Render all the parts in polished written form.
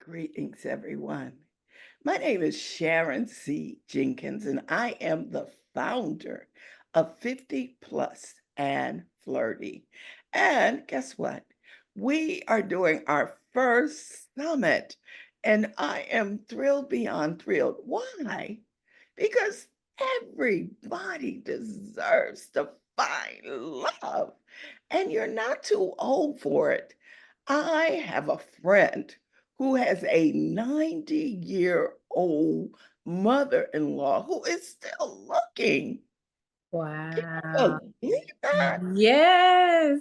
Greetings, everyone. My name is Sharon C. Jenkins, and I am the founder of 50 Plus and Flirty. And guess what? We are doing our first summit, and I am thrilled beyond thrilled. Why? Because everybody deserves to find love, and you're not too old for it. I have a friend who has a 90-year-old mother-in-law who is still looking. Can Wow. you believe that? Yes,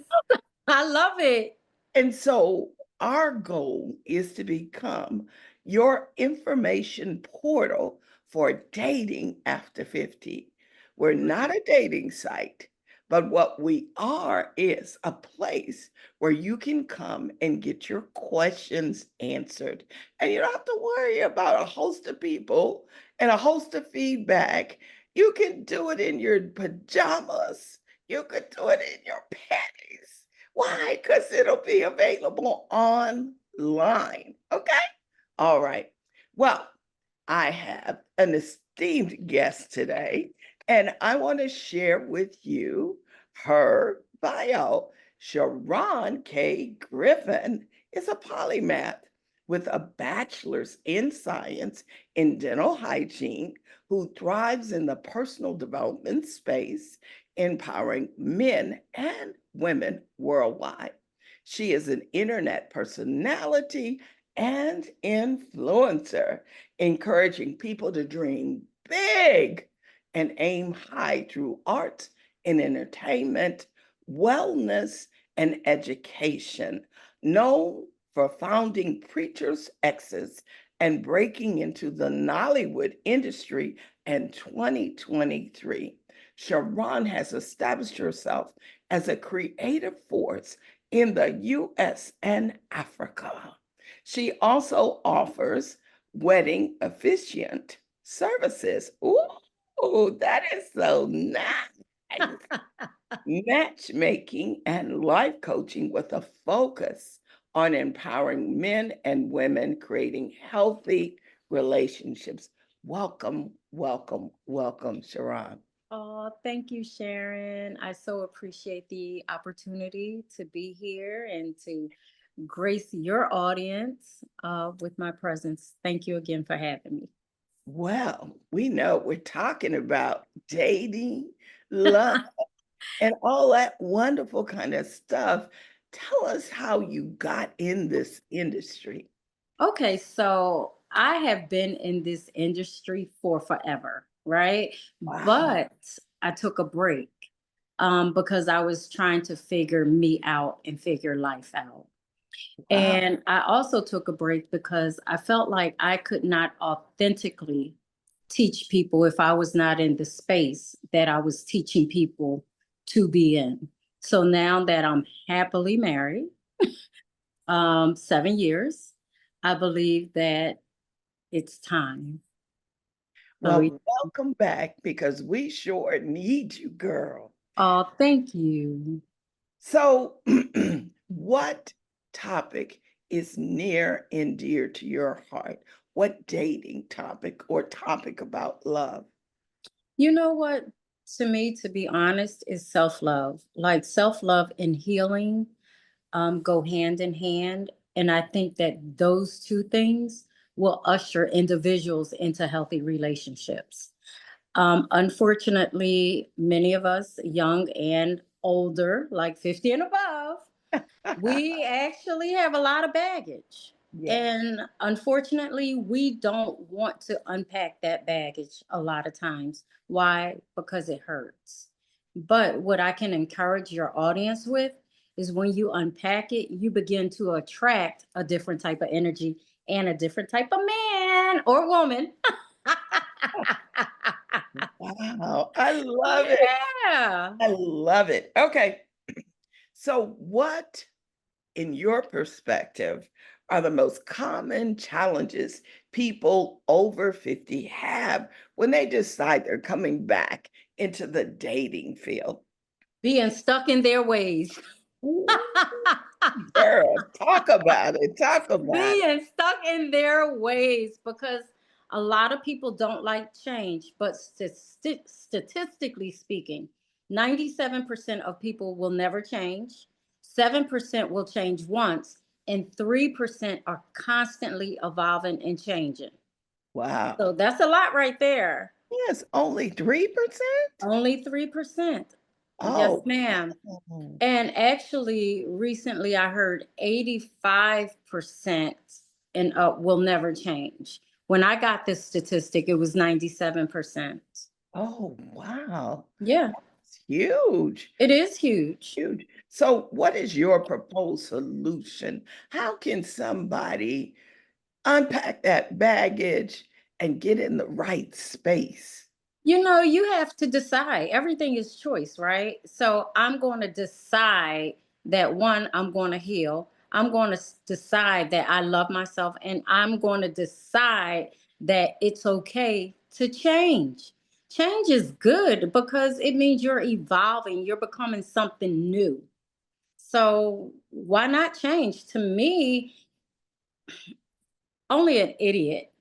I love it. And so our goal is to become your information portal for dating after 50. We're not a dating site, but what we are is a place where you can come and get your questions answered. And you don't have to worry about a host of people and a host of feedback. You can do it in your pajamas. You could do it in your panties. Why? Because it'll be available online. Okay. All right. Well, I have an esteemed guest today, and I want to share with you her bio. Cheron K. Griffin is a polymath with a bachelor's in science in dental hygiene who thrives in the personal development space, empowering men and women worldwide. She is an internet personality and influencer, encouraging people to dream big and aim high through art and entertainment, wellness, and education. Known for founding Preacher's Exes and breaking into the Nollywood industry in 2023, Sharon has established herself as a creative force in the US and Africa. She also offers wedding officiant services. Ooh, that is so nice. Matchmaking and life coaching with a focus on empowering men and women, creating healthy relationships. Welcome, welcome, welcome, Sharon. Oh, thank you, Sharon. I so appreciate the opportunity to be here and to grace your audience with my presence. Thank you again for having me. Well, we know we're talking about dating, love, and all that wonderful kind of stuff. Tell us how you got in this industry. Okay, so I have been in this industry for forever, right? Wow. But I took a break because I was trying to figure me out and figure life out. Wow. And I also took a break because I felt like I could not authentically teach people if I was not in the space that I was teaching people to be in. So now that I'm happily married, 7 years, I believe that it's time. So, Well, welcome back because we sure need you, girl. oh, thank you. So, what topic is near and dear to your heart? What dating topic or topic about love? You know what? To me, to be honest, is self love. Like self love and healing go hand in hand. And I think that those two things will usher individuals into healthy relationships. Unfortunately, many of us, young and older, like 50 and above, we actually have a lot of baggage. Yes. And unfortunately, we don't want to unpack that baggage a lot of times. Why? Because it hurts. But what I can encourage your audience with is when you unpack it, you begin to attract a different type of energy and a different type of man or woman. Wow. I love it. Yeah. I love it. Okay. So, what, in your perspective, are the most common challenges people over 50 have when they decide they're coming back into the dating field? Being stuck in their ways. Ooh, girl, Talk about it. Talk about it. Being stuck in their ways because a lot of people don't like change, but statistically speaking, 97% of people will never change, 7% will change once, and 3% are constantly evolving and changing. Wow. So that's a lot right there. Yes, only 3%? Only 3%. Yes, Oh, ma'am. wow. And actually, recently I heard 85% and up will never change. When I got this statistic, it was 97%. Oh, wow. Yeah, It's huge, it is huge. huge. So what is your proposed solution? How can somebody unpack that baggage and get in the right space? You have to decide. Everything is choice, right? So I'm going to decide that one, I'm going to heal. I'm going to decide that I love myself, and I'm going to decide that it's okay to change. Change is good because it means you're evolving, you're becoming something new. So why not change? To me, only an idiot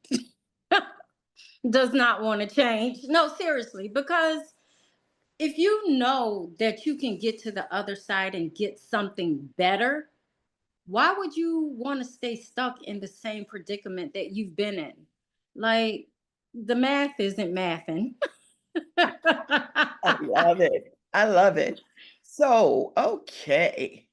does not want to change. No, seriously, because if you know that you can get to the other side and get something better, why would you want to stay stuck in the same predicament that you've been in? Like, the math isn't mathing. I love it. I love it. So, okay.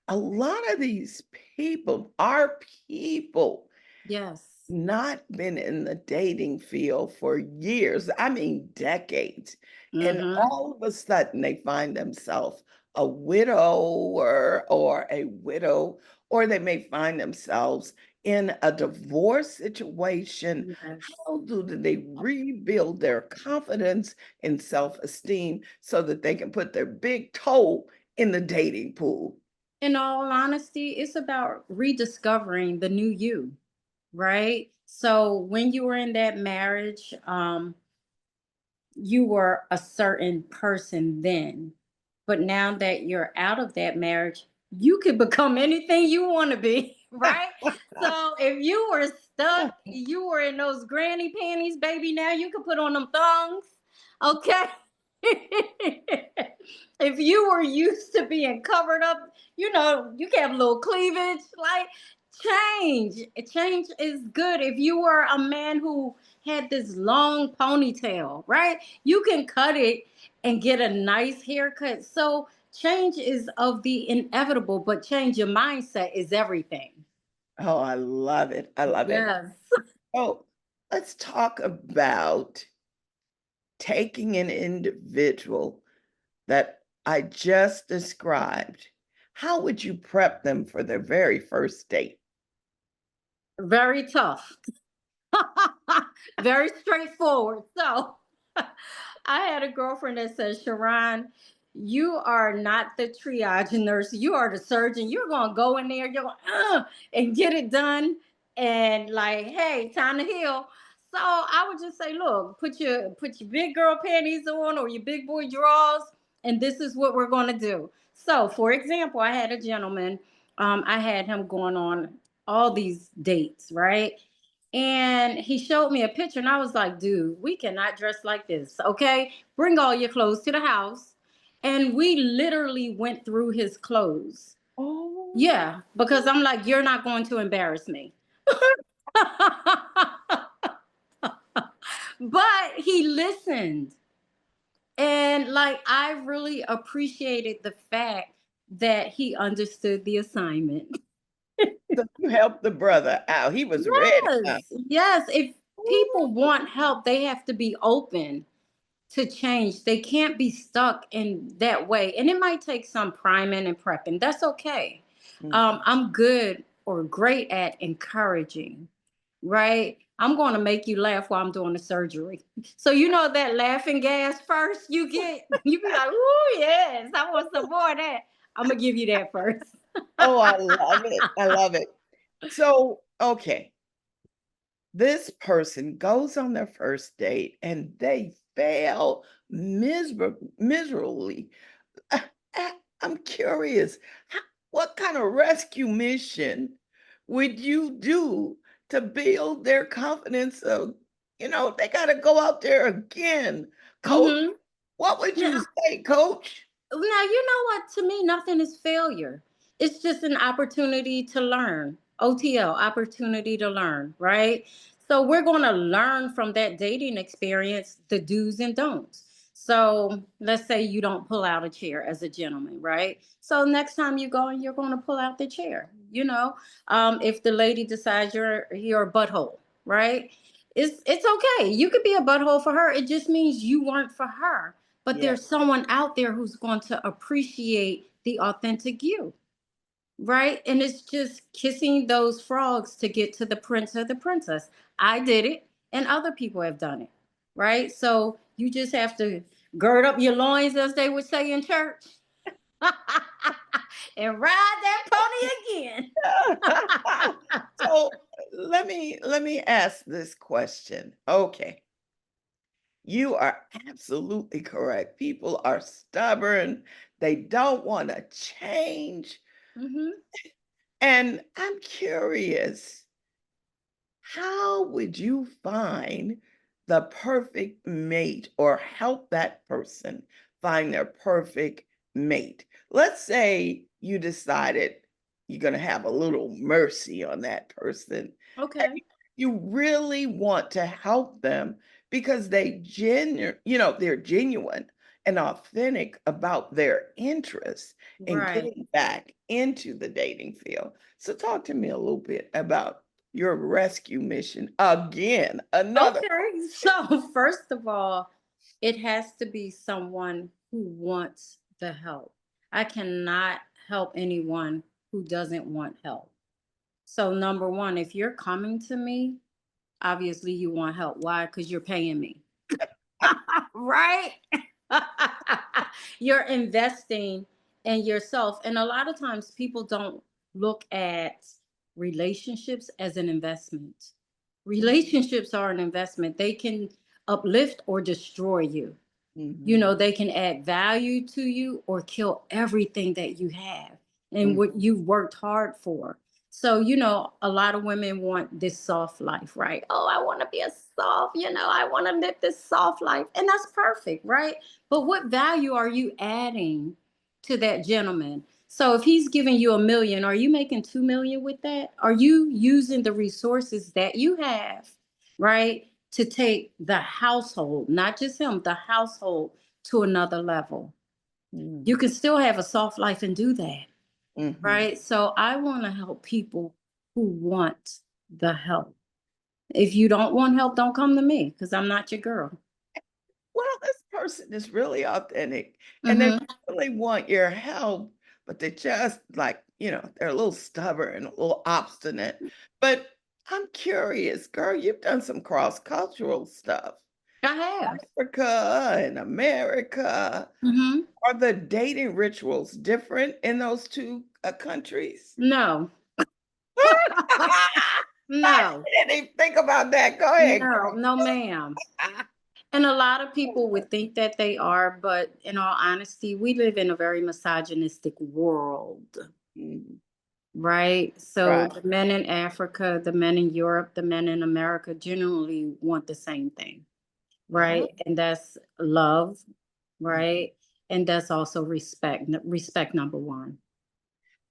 A lot of these people are people Yes. not been in the dating field for years, I mean decades, and Mm-hmm. all of a sudden they find themselves a widower or a widow, or they may find themselves in a divorce situation. Yes. How do they rebuild their confidence and self-esteem so that they can put their big toe in the dating pool? In all honesty, it's about rediscovering the new you, right? So when you were in that marriage, you were a certain person then. But now that you're out of that marriage, you could become anything you want to be, right? So if you were stuck, you were in those granny panties, baby, now you can put on them thongs. Okay. If you were used to being covered up, you can have a little cleavage. Like, change. Change is good. If you were a man who had this long ponytail, right? You can cut it and get a nice haircut. So change is of the inevitable, but change your mindset is everything. Oh, I love it. I love it. Yes. Oh, let's talk about taking an individual that I just described. How would you prep them for their very first date? Very tough. Very straightforward. So I had a girlfriend that said, Cheron, you are not the triage nurse. You are the surgeon. You're going to go in there, you're going and get it done. And like, hey, time to heal. So I would just say, look, put your big girl panties on or your big boy drawers, and this is what we're going to do. So, for example, I had a gentleman. I had him going on all these dates, right? And he showed me a picture, and I was like, dude, we cannot dress like this. Okay. Bring all your clothes to the house. And we literally went through his clothes. Oh, Yeah. Because I'm like, you're not going to embarrass me. But he listened. And like, I really appreciated the fact that he understood the assignment. so you helped the brother out. He was ready, huh? Yes. Yes. If people Ooh. want help, they have to be open to change. They can't be stuck in that way. And it might take some priming and prepping. That's okay. Mhm. I'm good or great at encouraging, right? I'm going to make you laugh while I'm doing the surgery. So you know that laughing gas first you get, you be like, "Ooh, yes, I want some more of that." I'm gonna give you that first. Oh, I love it. I love it. So, okay, this person goes on their first date and they fail miserably. Uh, I'm curious. what kind of rescue mission would you do to build their confidence of, they gotta go out there again? Coach, Mm-hmm. what would Yeah. you say, coach? Now, you know what? To me, nothing is failure. It's just an opportunity to learn. OTL, opportunity to learn, right? So we're going to learn from that dating experience the do's and don'ts. So let's say you don't pull out a chair as a gentleman, right? So next time you go and you're going to pull out the chair. If the lady decides you're a butthole, right? It's okay. You could be a butthole for her. It just means you weren't for her, but Yeah. there's someone out there who's going to appreciate the authentic you, right? And it's just kissing those frogs to get to the prince or the princess. I did it, and other people have done it, right? So you just have to gird up your loins, as they would say in church, and ride that pony again. So let me ask this question. Okay. You are absolutely correct. People are stubborn. They don't want to change. Hmm. And I'm curious, how would you find the perfect mate or help that person find their perfect mate? Let's say you decided you're going to have a little mercy on that person. Okay. You really want to help them because they're genuine and authentic about their interests in Right. getting back into the dating field. So talk to me a little bit about your rescue mission again, another. Okay. So, first of all, it has to be someone who wants the help. I cannot help anyone who doesn't want help. So, number one, if you're coming to me, obviously you want help. Why? Because you're paying me. Right? You're investing in yourself. And a lot of times people don't look at relationships as an investment. Relationships are an investment. They can uplift or destroy you. Mhm, They can add value to you or kill everything that you have and mm, what you've worked hard for. So, a lot of women want this soft life, right? Oh, I want to be a soft, I want to live this soft life. And that's perfect, right? But what value are you adding to that gentleman? So if he's giving you 1 million, are you making 2 million with that? Are you using the resources that you have, right? To take the household, not just him, the household to another level. You mm, can still have a soft life and do that, mhm. right? So I want to help people who want the help. If you don't want help, don't come to me because I'm not your girl. Well, this person is really authentic and they Hmm. really want your help, but they just like, they're a little stubborn, a little obstinate. But I'm curious, girl, you've done some cross-cultural stuff. I have. Africa and America. Hmm. Are the dating rituals different in those two countries? No, I no, didn't even think about that. Go ahead, no, no, ma'am. girl. And a lot of people would think that they are, but in all honesty, we live in a very misogynistic world. Mhm. Right. So Right. the men in Africa, the men in Europe, the men in America generally want the same thing. Uh-huh. Right. And that's love. Mhm. Right. And that's also respect. Respect, number one.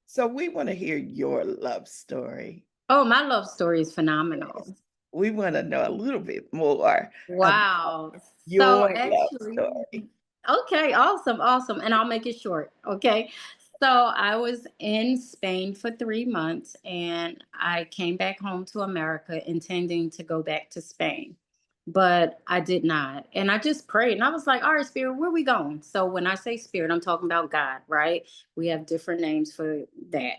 So we want to hear your love story. Oh, my love story is Yes. phenomenal. We want to know a little bit more about Wow. So your love actually, story. okay, awesome, awesome. And I'll make it short. Okay. So I was in Spain for 3 months and I came back home to America intending to go back to Spain. But I did not. And I just prayed and I was like, all right, Spirit, where we going? So when I say Spirit, I'm talking about God, right? We have different names for that.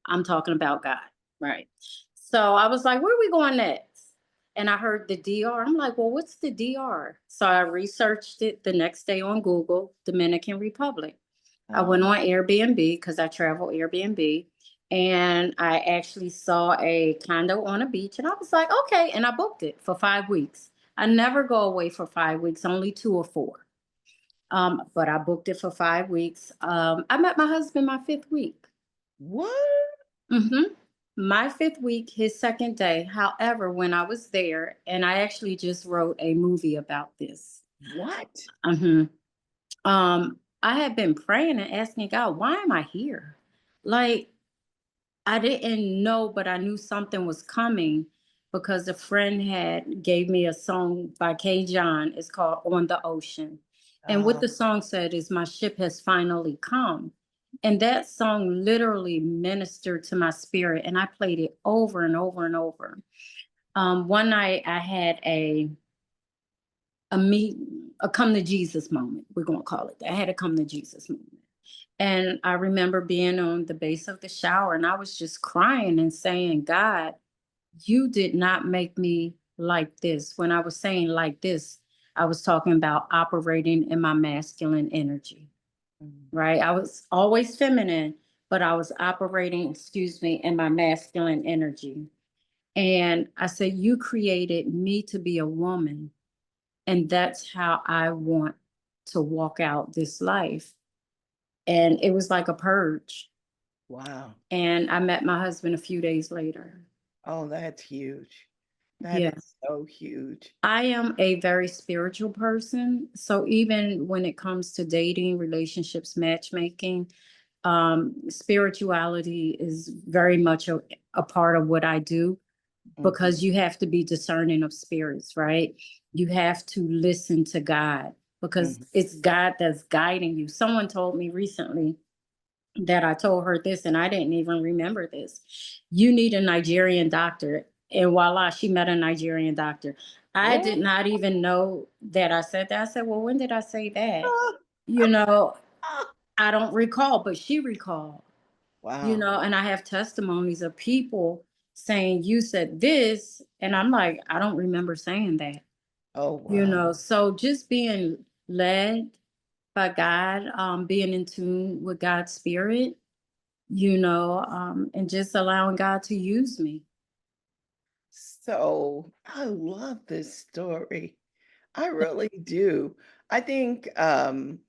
I'm talking about God, right? So I was like, where are we going next? And I heard the DR. I'm like, well, what's the DR? So I researched it the next day on Google, Dominican Republic. I went Oh, on Airbnb because I travel Airbnb. And I actually saw a condo on a beach. And I was like, okay. And I booked it for 5 weeks. I never go away for 5 weeks, only 2 or 4. But I booked it for 5 weeks. I met my husband my 5th week. What? Mm-hmm. My fifth week, his second day. However, when I was there, and I actually just wrote a movie about this. What? hmm I had been praying and asking God, why am I here? Like, I didn't know, but I knew something was coming because a friend had gave me a song by K. John. It's called On the Ocean. And what Uh, the song said is, my ship has finally come. And that song literally ministered to my spirit. And I played it over and over and over. One night I had a meet a come to Jesus moment. We're gonna call it. I had a come to Jesus moment. And I remember being on the base of the shower and I was just crying and saying, God, you did not make me like this. When I was saying like this, I was talking about operating in my masculine energy, mm, right? I was always feminine, but I was operating, excuse me, in my masculine energy. And I said, you created me to be a woman. And that's how I want to walk out this life. And it was like a purge. wow. And I met my husband a few days later. Oh, that's huge. That Yeah. is so huge. I am a very spiritual person. So even when it comes to dating, relationships, matchmaking, spirituality is very much a part of what I do Mhm, because you have to be discerning of spirits, right? You have to listen to God because mhm. it's God that's guiding you. Someone told me recently that I told her this, and I didn't even remember this. You need a Nigerian doctor. And voila, she met a Nigerian doctor. I What? did not even know that I said that. I said, well, when did I say that? Ah, You know, ah. I don't recall, but she recalled, Wow. and I have testimonies of people saying, you said this. And I'm like, I don't remember saying that, Oh, wow. So just being led by God, being in tune with God's spirit, and just allowing God to use me. So I love this story. I really do. I think, Can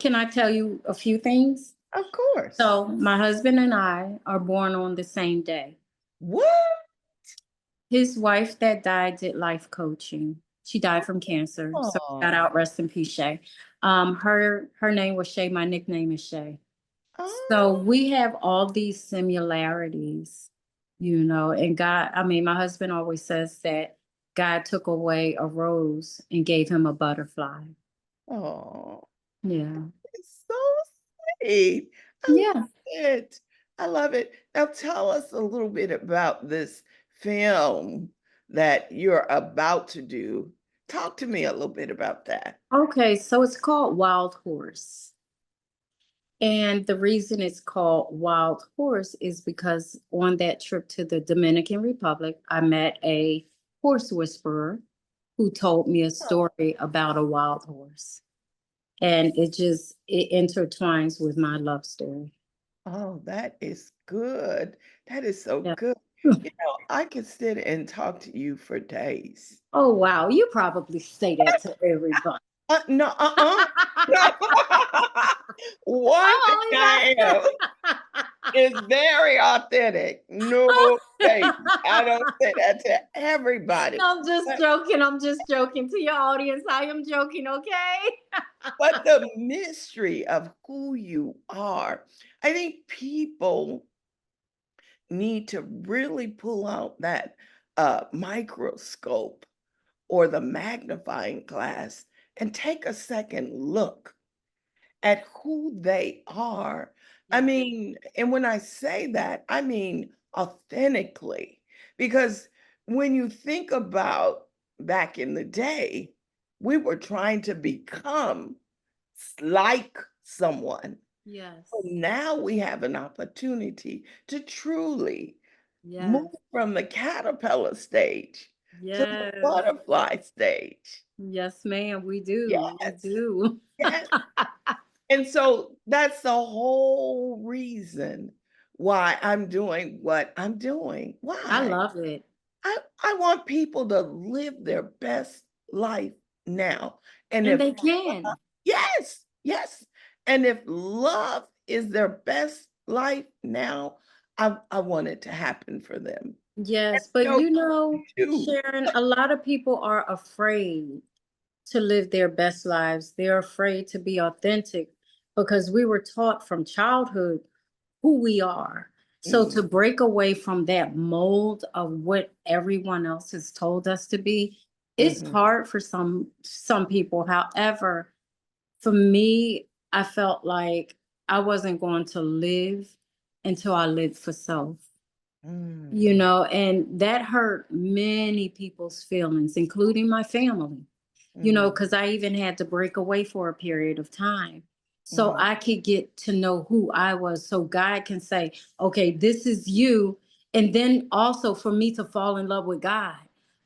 I tell you a few things? of course. So, my husband and I are born on the same day. What? His wife that died did life coaching. She died from cancer. So, shout Oh, out, rest in peace, Shay. Her name was Shay. My nickname is Shay. So oh, we have all these similarities, and God, I mean, my husband always says that God took away a rose and gave him a butterfly. oh. Yeah. It's so sweet. I Yeah. love it. I love it. Now tell us a little bit about this film that you're about to do. Talk to me a little bit about that. Okay. So it's called Wild Horse. And the reason it's called Wild Horse is because on that trip to the Dominican Republic, I met a horse whisperer who told me a story about a wild horse. And it intertwines with my love story. Oh, that is good. That is so Yeah. good. I could sit and talk to you for days. Oh wow, you probably say that to everybody. No, no. What I am I'm is very authentic. No, baby, I don't say that to everybody. I'm just But joking. I'm just joking to your audience. I am joking, okay? but the mystery of who you are, I think people need to really pull out that, microscope or the magnifying glass and take a second look at who they are. I Yeah. mean, and when I say that, I mean authentically, because when you think about back in the day, we were trying to become like someone. So Yes. now we have an opportunity to truly move Yes. from the caterpillar stage to the Yes. butterfly stage. Yes, ma'am. We do. We Yes, do. yes. And so that's the whole reason why I'm doing what I'm doing. I Why? love it. I want people to live their best life now. And And if they can. yes, yes. And if love is their best life now, I want it to happen for them. And Yes, but so you know, too. Sharon, a lot of people are afraid to live their best lives. They're afraid to be authentic because we were taught from childhood who we are. So Mm, to break away from that mold of what everyone else has told us to be, it's mhm, hard for some people. However, for me, I felt like I wasn't going to live until I lived for self. You mm, know, and that hurt many people's feelings, including my family, you know, mm, because I even had to break away for a period of time so mhm, I could get to know who I was. So God can say, okay, this is you. And then also for me to fall in love with God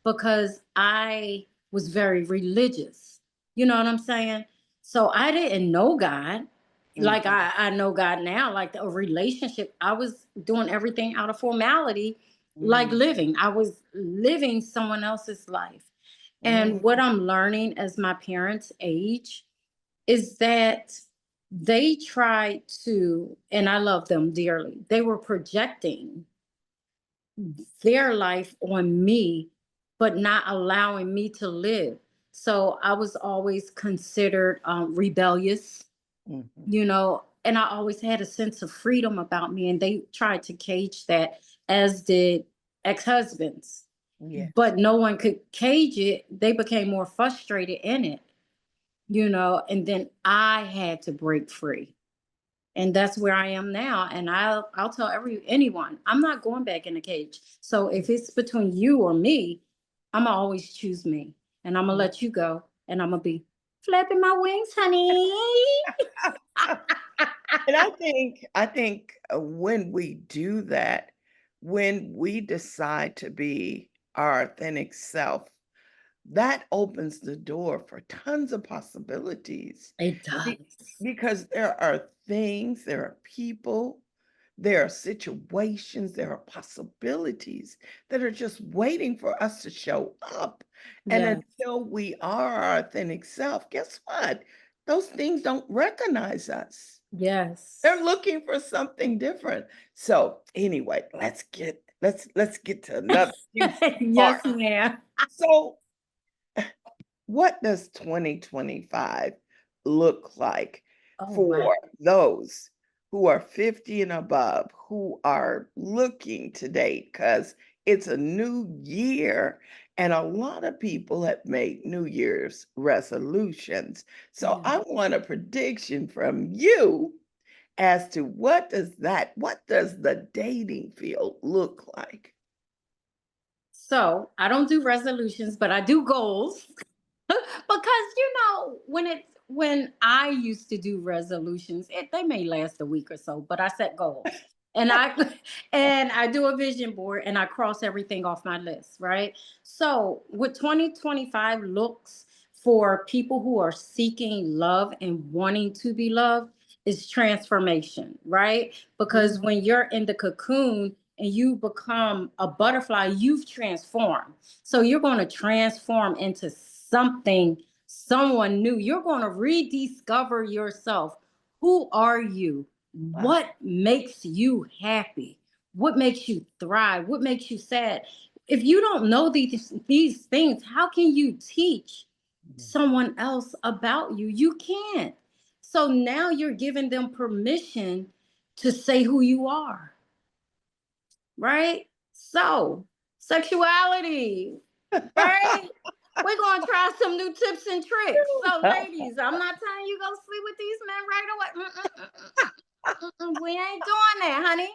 because I was very religious. You know what I'm saying? So I didn't know God like mhm, I know God now, like a relationship. I was doing everything out of formality, like mm, living. I was living someone else's life. And mm, what I'm learning as my parents age is that they tried to, and I love them dearly, they were projecting their life on me, but not allowing me to live. So I was always considered rebellious, mhm. you know, and I always had a sense of freedom about me. And they tried to cage that, as did ex husbands, Yes. but no one could cage it. They became more frustrated in it, you know, and then I had to break free. And that's where I am now. And I'll tell anyone, I'm not going back in a cage. So if it's between you or me, I'm gonna always choose me. And I'm gonna Mm. let you go. And I'm gonna be flapping my wings, honey. And I think when we do that, when we decide to be our authentic self, that opens the door for tons of possibilities. It Be does. because there are things, there are people, there are situations, there are possibilities that are just waiting for us to show up. And Yes. until we are our authentic self, guess what? Those things don't recognize us. They're Yes. looking for something different. So anyway, let's get to another juicy part. Yes, ma'am. So what does 2025 look like Oh, wow. for those who are 50 and above, who are looking to date? Because it's a new year, and a lot of people have made New Year's resolutions. So Yeah. I want a prediction from you as to what does the dating field look like? So I don't do resolutions, but I do goals. Because you know when I used to do resolutions, they may last a week or so, but I set goals. And I and I do a vision board and I cross everything off my list, right? So what 2025 looks for people who are seeking love and wanting to be loved is transformation, right? Because Mm, when you're in the cocoon and you become a butterfly, you've transformed. So you're going to transform into something, someone new. You're going to rediscover yourself. Who are you? wow. What makes you happy? What makes you thrive? What makes you sad? If you don't know these things, how can you teach Mm, someone else about you? You can't. So now you're giving them permission to say who you are, right? So, sexuality, right? We're gonna try some new tips and tricks. So, ladies, I'm not telling you go sleep with these men right away. We ain't doing that, honey.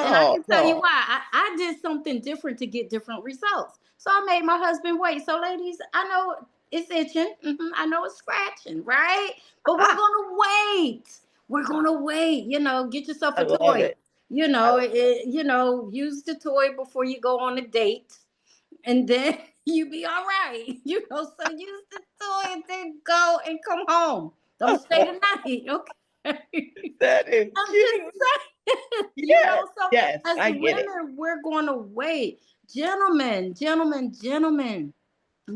And I No, can tell you no. why. I did something different to get different results. So I made my husband wait. So, ladies, I know it's itching. I know it's scratching, right? But we're gonna wait. We're gonna wait. You know, get yourself I a love toy. it. I You know, use the toy before you go on a date, and then you be all right. You know, so use the toy and then go and come home. Don't stay the night, okay? That is I'm just cute. saying, you Yes, know, so yes, as I get it. women, we're going to wait. Gentlemen, gentlemen, gentlemen,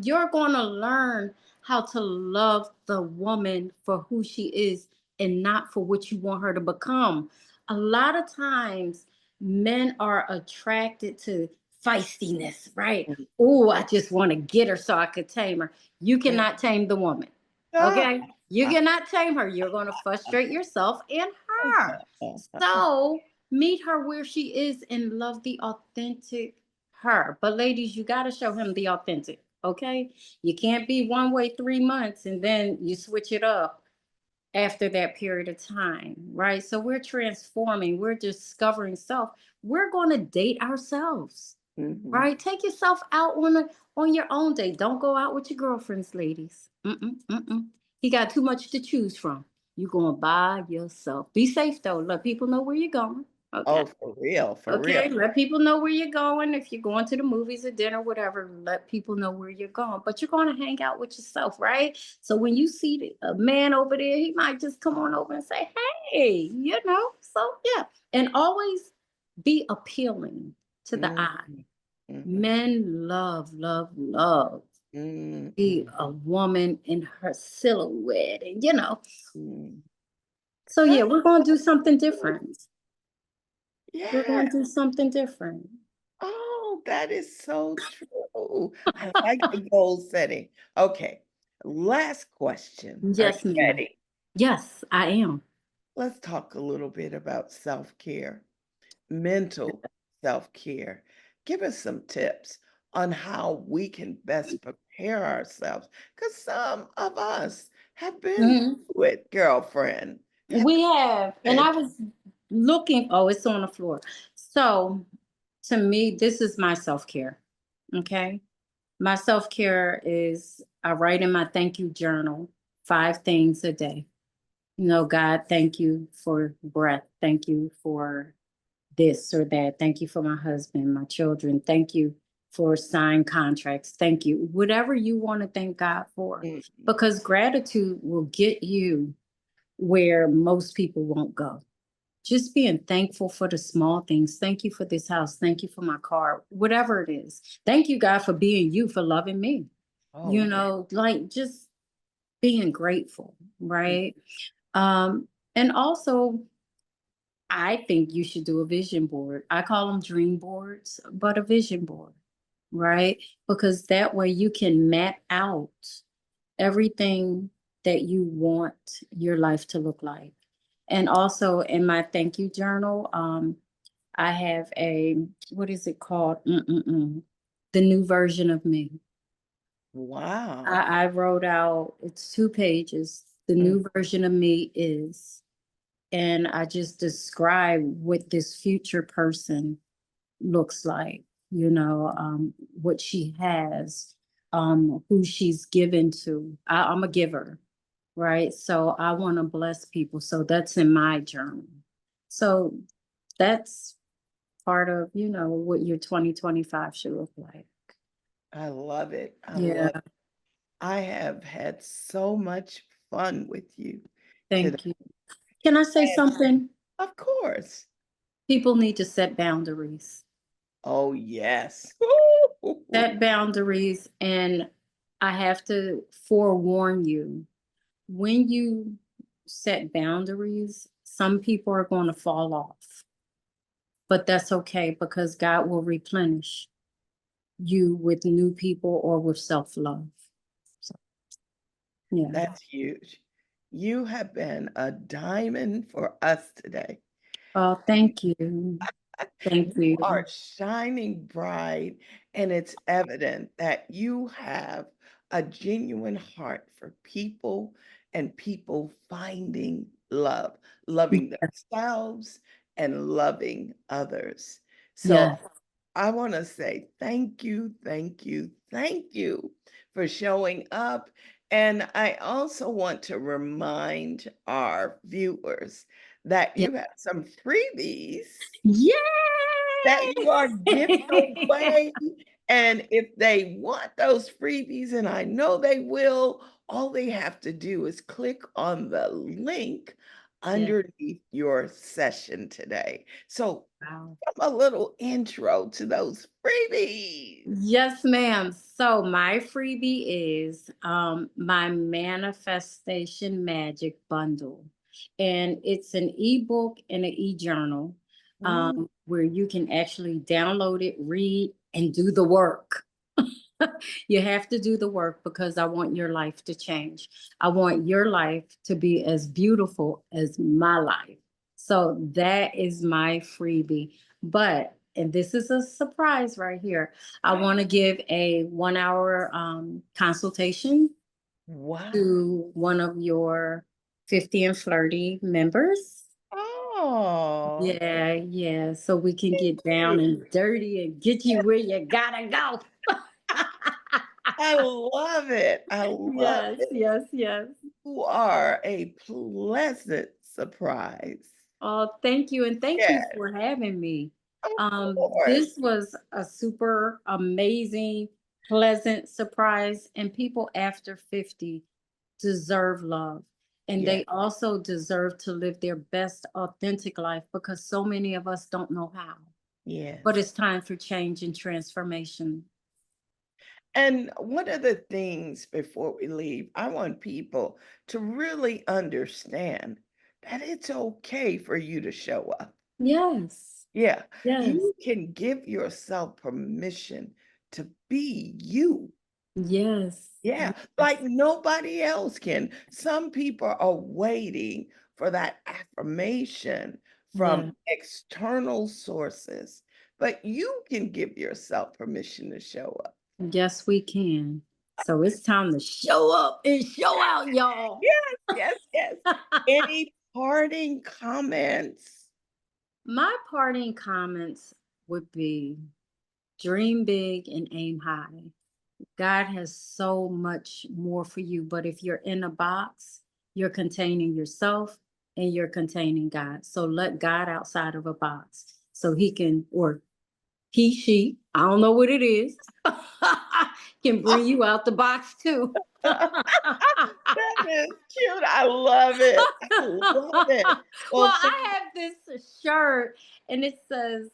you're going to learn how to love the woman for who she is and not for what you want her to become. a lot of times men are attracted to feistiness, right? Mm, Oh, I just want to get her so I could tame her. You mm. cannot tame the woman. Ah, Okay? You ah, cannot tame her. You're going to frustrate yourself and her. ah. So meet her where she is and love the authentic her. But ladies, you got to show him the authentic. Okay? You can't be one way 3 months and then you switch it up after that period of time, right? So we're transforming, we're discovering self. We're going to date ourselves, Mhm. right? Take yourself out on your own date. Don't go out with your girlfriends, ladies. Mm-mm, mm-mm. He got too much to choose from. You're going by yourself. Be safe though. Let people know where you're going. Okay. Oh, for real, for real. Okay, let people know where you're going. If you're going to the movies or dinner, whatever, let people know where you're going. But you're going to hang out with yourself, right? So when you see a man over there, he might just come on over and say, hey, So, yeah. And always be appealing to the Mhm, eye. mhm, Men love, love, love. Be mhm, a woman in her silhouette, and. mhm. So, yeah, That's we're going to do so something true. different. We're Yeah. going to do something different. Oh, that is so true. I like the goal setting. Okay, last question. Are Yes, you ma'am. ready? Yes, I am. Let's talk a little bit about self-care, mental self-care. Give us some tips on how we can best prepare ourselves, because some of us have been Mhm. through it, girlfriend. Have We have, and been I was looking. Oh, it's on the floor. So, to me, this is my self care. Okay, my self care is I write in my thank you journal 5 things a day. God, thank you for breath. Thank you for this or that. Thank you for my husband, my children. Thank you for signed contracts. Thank you. Whatever you want to thank God for, Mhm. because gratitude will get you where most people won't go. Just being thankful for the small things. Thank you for this house. Thank you for my car, whatever it is. Thank you, God, for being you, for loving me. Oh, yeah. Like just being grateful, right? And also, I think you should do a vision board. I call them dream boards, but a vision board, right? Because that way you can map out everything that you want your life to look like. And also in my thank you journal, I have what is it called? The new version of me. Wow. I wrote out, it's 2 pages. The Mm. new version of me is, and I just describe what this future person looks like, what she has, who she's given to. I'm a giver, right? So I want to bless people. So that's in my journal. So that's part of, what your 2025 should look like. I love it. I Yeah, love it. I have had so much fun with you today. thank you. Can I say And something? of course. People need to set boundaries. Oh, yes. Set boundaries, and I have to forewarn you, when you set boundaries, some people are going to fall off, but that's okay because God will replenish you with new people or with self-love. So, yeah. That's huge. You have been a diamond for us today. Oh, thank you. Thank You you. are shining bright, and it's evident that you have a genuine heart for people and people finding love, loving themselves and loving others. So Yes. I want to say thank you, thank you, thank you for showing up. And I also want to remind our viewers that Yeah. you have some freebies that you are giving Yay! away. And if they want those freebies, and I know they will, all they have to do is click on the link Yeah. underneath your session today. So Wow. a little intro to those freebies. Yes, ma'am. So my freebie is my manifestation magic bundle. And it's an ebook and an e-journal, Mm. where you can actually download it, read, and do the work. You have to do the work because I want your life to change. I want your life to be as beautiful as my life. So that is my freebie. But, and this is a surprise right here, I want to give a 1 hour consultation Wow. to one of your 50 and Flirty members. Oh, Yeah, yeah. So we can thank get down you. and dirty and get you where you gotta go. I love it. I love Yes, it. yes, yes. You are a pleasant surprise. Oh, thank you. And thank you Yes, for having me. of course. This was a super amazing, pleasant surprise. And people after 50 deserve love. And Yes, they also deserve to live their best authentic life because so many of us don't know how. But yes. it's time for change and transformation. And one of the things before we leave, I want people to really understand that it's okay for you to show up. Yes, Yeah, yes, you can give yourself permission to be you. yes, Yeah, like yes. nobody else can. Some people are waiting for that affirmation from Yeah. external sources, but you can give yourself permission to show up. Yes, we can. So it's time to show up and show out, y'all. Yes, yes, yes. Any parting comments? My parting comments would be dream big and aim high. God has so much more for you, but if you're in a box, you're containing yourself and you're containing God. So let God outside of a box so he can, or he, she, I don't know what it is, can bring you out the box too. That is cute. I love it. I love it. Well, Well, I have this shirt and it says,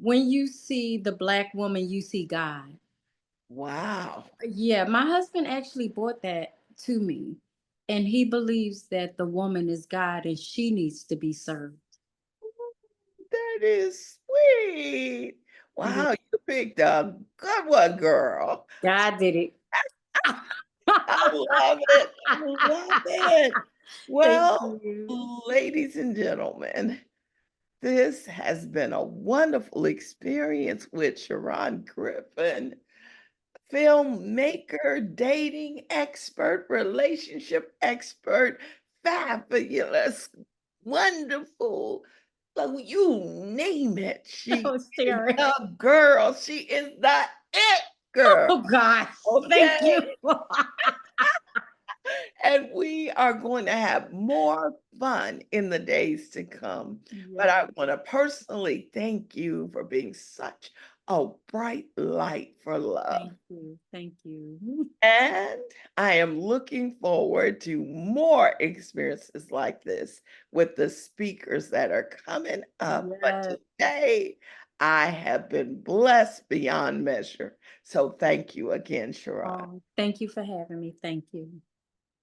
when you see the black woman, you see God. wow. Yeah, my husband actually bought that to me. And he believes that the woman is God and she needs to be served. That is sweet. Yeah, Wow, you picked a good one, girl. God did it. I love it. I love it. Thank Well, you. ladies and gentlemen, this has been a wonderful experience with Cheron Griffin, filmmaker, dating expert, relationship expert, fabulous, wonderful. So you name it. She Oh, is Sharon. the girl. She is the it girl. Oh, gosh. Thank Okay. you. And we are going to have more fun in the days to come. But I Yes. want to personally thank you for being such a bright light for love. Thank you. Thank you. And I am looking forward to more experiences like this with the speakers that are coming up. But Yes. today, I have been blessed beyond measure. So thank you again, Sharon. Oh, thank you for having me. Thank you.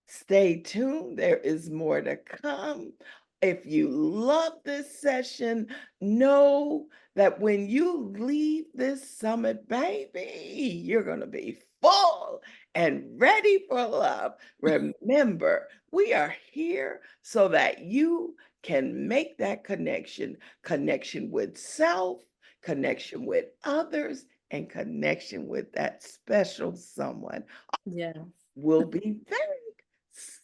Stay tuned. There is more to come. If you love this session, know that when you leave this summit, baby, you're going to be full and ready for love. Remember, we are here so that you can make that connection with self, connection with others, and connection with that special someone. Yes. We'll be back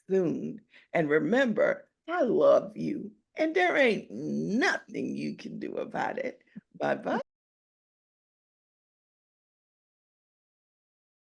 soon. And remember, I love you, and there ain't nothing you can do about it. Bye bye.